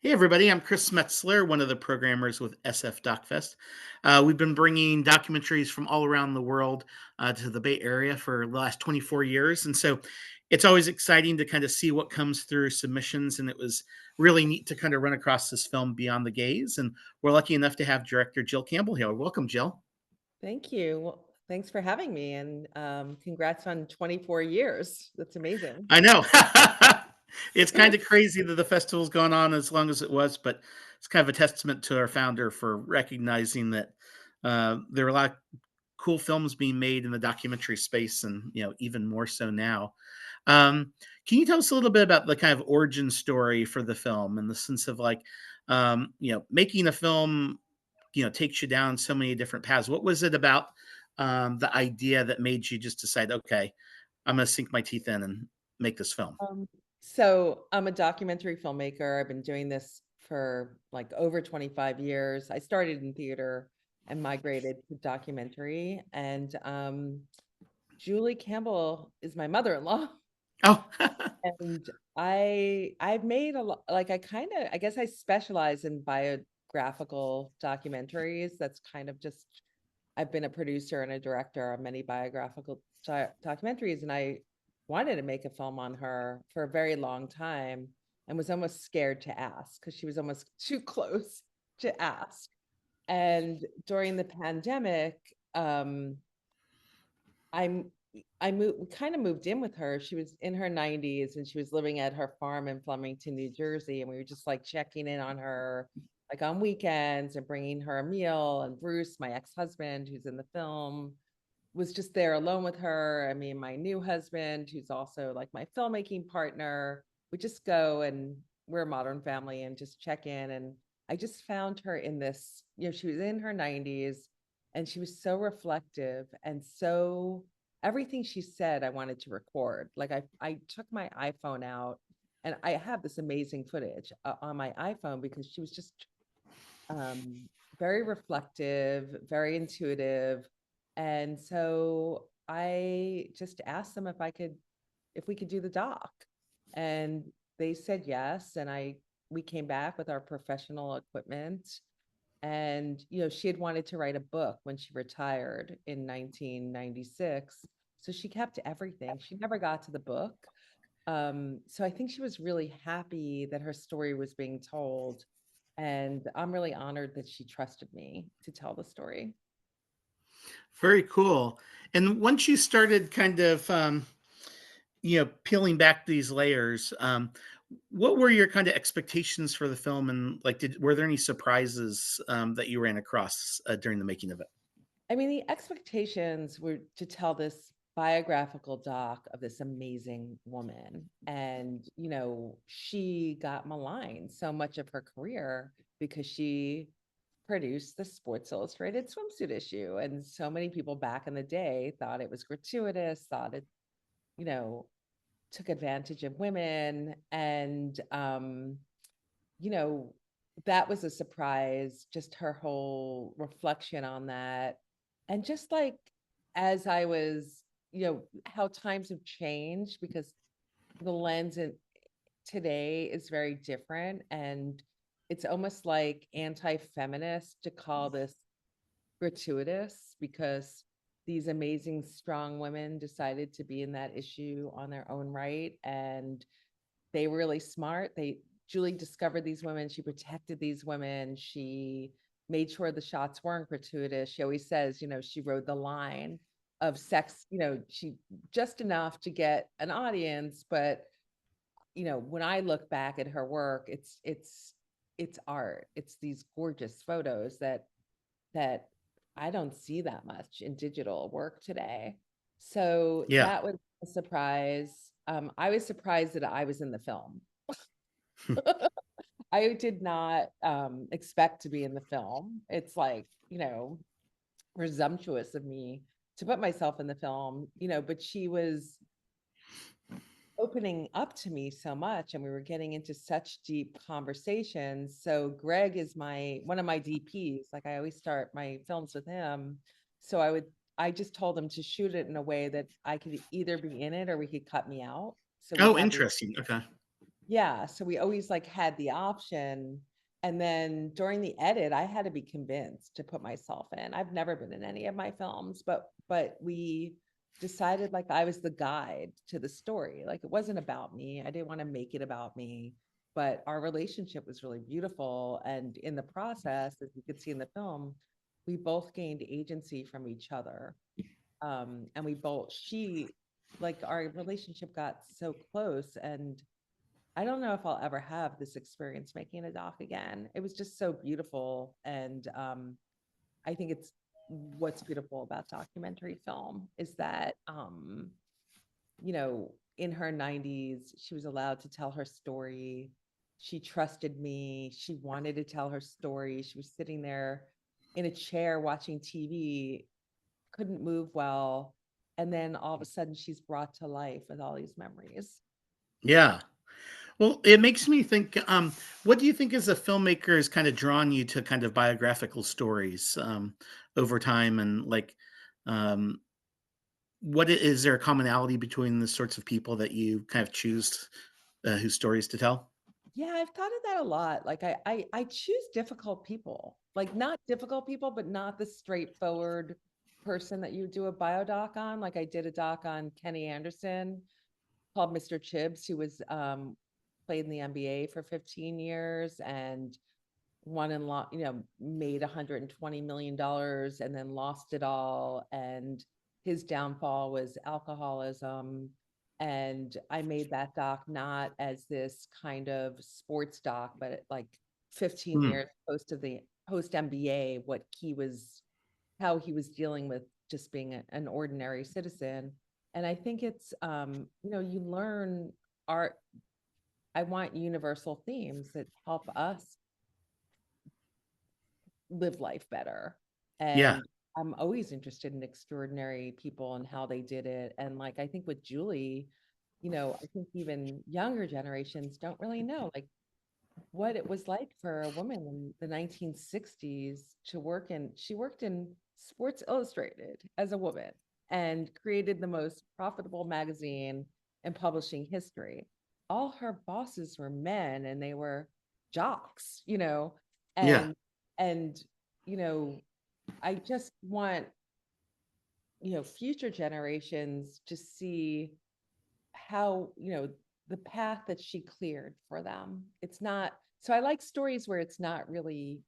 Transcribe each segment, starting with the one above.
Hey, everybody, I'm Chris Metzler, one of the programmers with SF DocFest. We've been bringing documentaries from all around the world to the Bay Area for the last 24 years. And so it's always exciting to kind of see what comes through submissions. And it was really neat to kind of run across this film, Beyond the Gaze. And we're lucky enough to have director Jill Campbell here. Welcome, Jill. Thank you. Well, thanks for having me, and congrats on 24 years. That's amazing. I know. It's kind of crazy that the festival's gone on as long as it was, but it's kind of a testament to our founder for recognizing that there are a lot of cool films being made in the documentary space, and even more so now. Um, can you tell us a little bit about the kind of origin story for the film, in the sense of like, making a film, takes you down so many different paths. What was it about the idea that made you just decide, okay, I'm going to sink my teeth in and make this film? Um, so I'm a documentary filmmaker. I've been doing this for like over 25 years. I started in theater and migrated to documentary. And Julie Campbell is my mother-in-law. Oh, And I've made a lot, like I guess I specialize in biographical documentaries. That's kind of just I've been a producer and a director on many biographical documentaries, and I wanted to make a film on her for a very long time and was almost scared to ask because she was almost too close to ask. And during the pandemic, I'm I moved we kind of moved in with her. She was in her 90s and she was living at her farm in Flemington, New Jersey, and we were just like checking in on her like on weekends and bringing her a meal. And Bruce, my ex-husband who's in the film, was just there alone with her. I mean, my new husband, who's also like my filmmaking partner, would just go, and we're a modern family, and just check in. And I just found her in this, she was in her 90s and she was so reflective and so everything she said I wanted to record. Like I took my iPhone out and I have this amazing footage on my iPhone because she was just um, very reflective, very intuitive. And so I just asked them if we could do the doc. And they said yes. And we came back with our professional equipment. And, she had wanted to write a book when she retired in 1996. So she kept everything. She never got to the book. So I think she was really happy that her story was being told. And I'm really honored that she trusted me to tell the story. very cool. And once you started kind of, peeling back these layers, what were your kind of expectations for the film? And like, were there any surprises that you ran across during the making of it? I mean, the expectations were to tell this biographical doc of this amazing woman. And, she got maligned so much of her career because she produced the Sports Illustrated swimsuit issue. And so many people back in the day thought it was gratuitous, thought it, you know, took advantage of women. And, you know, that was a surprise, just her whole reflection on that. And just like as I was, how times have changed because the lens in today is very different. And it's almost like anti-feminist to call this gratuitous because these amazing strong women decided to be in that issue on their own right. And they were really smart. Julie discovered these women, she protected these women, she made sure the shots weren't gratuitous. She always says, she rode the line of sex, she just enough to get an audience. But when I look back at her work, it's art. It's these gorgeous photos that I don't see that much in digital work today. So Yeah. that was a surprise. I was surprised that I was in the film. I did not expect to be in the film. It's like, presumptuous of me to put myself in the film, but she was opening up to me so much and we were getting into such deep conversations. So Greg is my one of my DPs. Like I always start my films with him. So I just told him to shoot it in a way that I could either be in it or we could cut me out. So we Oh, had this interesting. Okay. Yeah, so we always, like, had the option, and then during the edit, I had to be convinced to put myself in. I've never been in any of my films, but we decided, like, I was the guide to the story, like, it wasn't about me, I didn't wanna make it about me, but our relationship was really beautiful, and in the process, as you could see in the film, we both gained agency from each other, and we both she like, our relationship got so close, and I don't know if I'll ever have this experience making a doc again. It was just so beautiful, and, I think it's what's beautiful about documentary film is that, in her 90s, she was allowed to tell her story. She trusted me. She wanted to tell her story. She was sitting there in a chair watching TV, couldn't move well, and then all of a sudden she's brought to life with all these memories. Yeah. Well, it makes me think, what do you think as a filmmaker has kind of drawn you to kind of biographical stories, over time? And like, um, is there a commonality between the sorts of people that you kind of choose, whose stories to tell? Yeah, I've thought of that a lot. Like I choose difficult people. Like not difficult people, but not the straightforward person that you do a biodoc on. Like I did a doc on Kenny Anderson called Mr. Chibbs, who was played in the NBA for 15 years and won and lost, made $120 million and then lost it all. And his downfall was alcoholism. And I made that doc not as this kind of sports doc, but like 15 Hmm. years post MBA, how he was dealing with just being an ordinary citizen. And I think it's, you learn art. I want universal themes that help us live life better. Yeah. And I'm always interested in extraordinary people and how they did it. And like I think with Julie, I think even younger generations don't really know like what it was like for a woman in the 1960s to she worked in Sports Illustrated as a woman and created the most profitable magazine in publishing history. All her bosses were men and they were jocks, Yeah. and and you know, I just want, future generations to see how, the path that she cleared for them. It's not so I like stories where it's not really,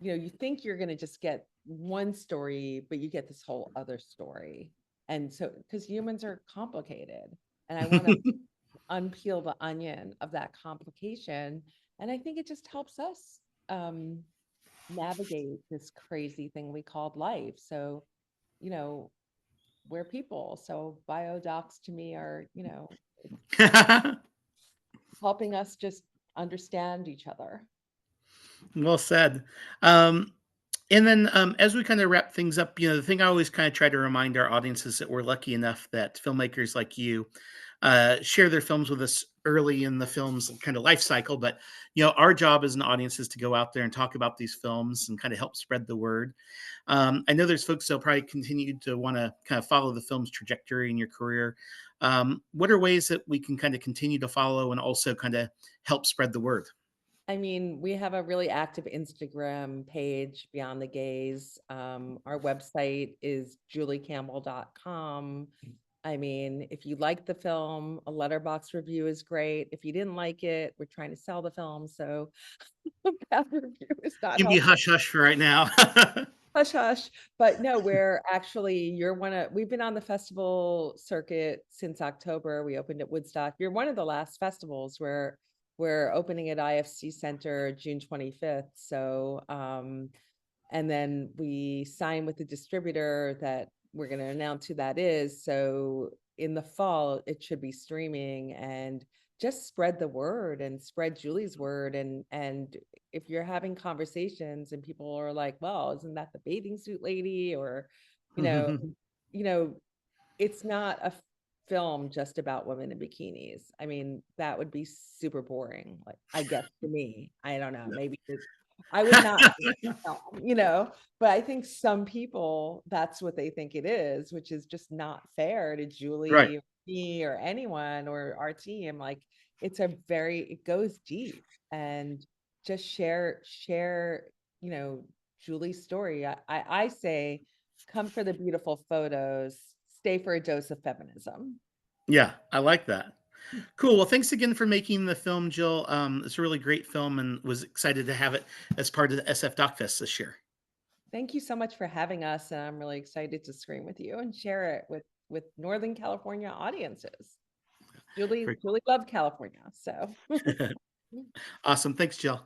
you think you're going to just get one story, but you get this whole other story. And so because humans are complicated and I want to unpeel the onion of that complication. And I think it just helps us um navigate this crazy thing we called life. So, you know, we're people. So biodocs to me are, helping us just understand each other. Well said. Um, and then, as we kind of wrap things up, the thing I always kind of try to remind our audience is that we're lucky enough that filmmakers like you share their films with us early in the film's kind of life cycle. But our job as an audience is to go out there and talk about these films and kind of help spread the word. I know there's folks that'll probably continue to want to kind of follow the film's trajectory in your career. What are ways that we can kind of continue to follow and also kind of help spread the word? I mean, we have a really active Instagram page, Beyond the Gaze. Our website is juliecampbell.com. I mean, if you like the film, a letterbox review is great. If you didn't like it, we're trying to sell the film, so a bad review is not Give me a helpful. hush hush for right now. Hush, hush. But no, we've been on the festival circuit since October. We opened at Woodstock. You're one of the last festivals where we're opening at IFC Center June 25th. So, and then we sign with the distributor that we're going to announce who that is. So in the fall, it should be streaming and just spread the word and spread Julie's word. And if you're having conversations and people are like, well, isn't that the bathing suit lady? Or, you know, you know, it's not a film just about women in bikinis. I mean, that would be super boring. Like, I guess to me, I don't know, maybe I would not film, but I think some people, that's what they think it is, which is just not fair to Right. Julie, or me, or anyone, or our team. Like, it goes deep, and just share, you know, Julie's story. I say, come for the beautiful photos, stay for a dose of feminism. Yeah, I like that. Cool. Well, thanks again for making the film, Jill. It's a really great film, and was excited to have it as part of the SF Doc Fest this year. Thank you so much for having us, and I'm really excited to screen with you and share it with Northern California audiences. Very Julie loved California, so cool. Awesome. Thanks, Jill.